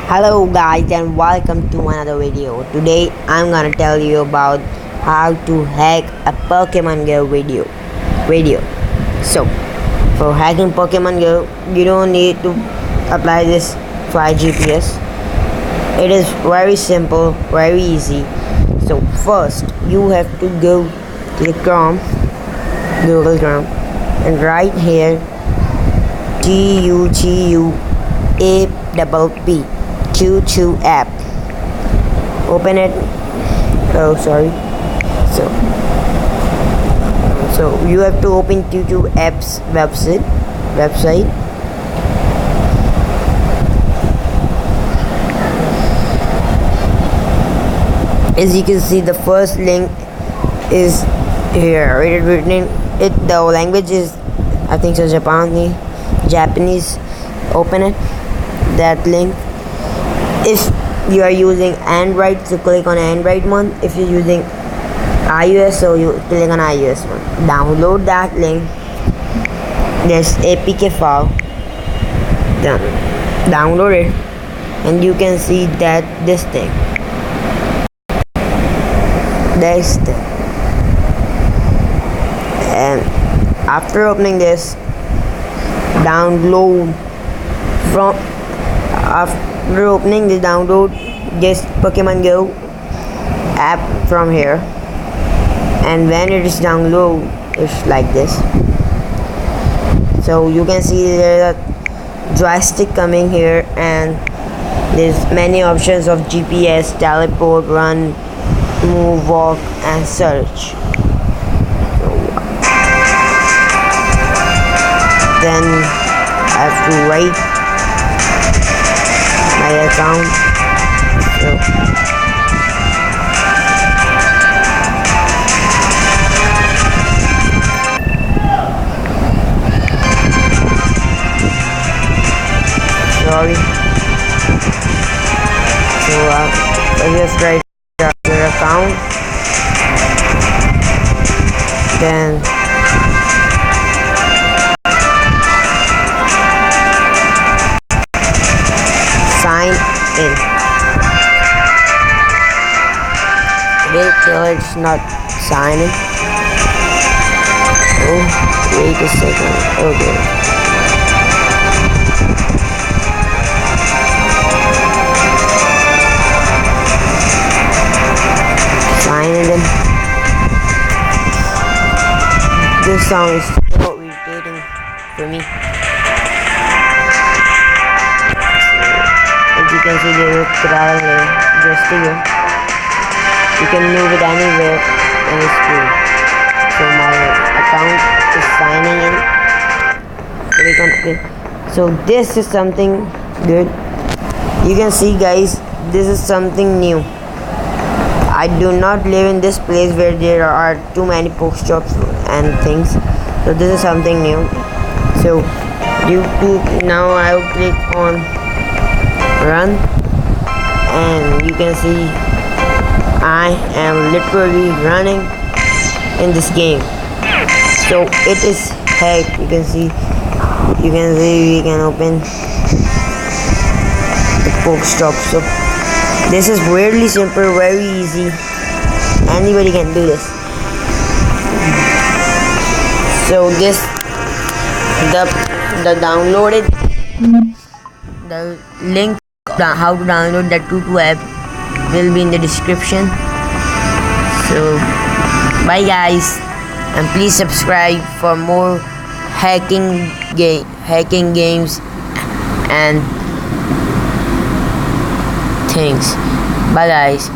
Hello guys and welcome to another video. Today I'm gonna tell you about how to hack a Pokemon Go video. So for hacking Pokemon Go, you don't need to apply this via GPS. It is very simple, very easy. So first you have to go to the Google Chrome, and right here tutuapp. Open it. Oh, sorry. So you have to open tutuapp's website. As you can see, the first link is here. It is written. The language is, I think so, Japanese. Open it. That link. If you are using Android, so click on Android one. If you're using iOS, so you click on iOS one. Download that link. There's APK file. Done. Download it, and you can see that this thing. This thing. And after opening this, download this Pokemon Go app from here, and when it is download, it's like this. So you can see there's a joystick coming here, and there's many options of GPS, teleport, run, move, walk, and search. Then I have to write my account. Sorry. So just write your account. Then sign in. Wait till it's not signing. Oh, wait a second. Okay. Sign in. This sound is so irritating for me. As you can see, there is a travel here, just here. You can move it anywhere in the screen. So my account is signing in. Click on OK. So this is something good. You can see, guys, this is something new. I do not live in this place where there are too many Pokestops and things. So this is something new. So now I will click on run, and you can see I am literally running in this game. So it is hacked. You can see we can open the Pokestop. So this is really simple, very easy. Anybody can do this. So the downloaded, the link how to download the tutuapp will be in the description. So bye guys, and please subscribe for more hacking games and things. Bye guys.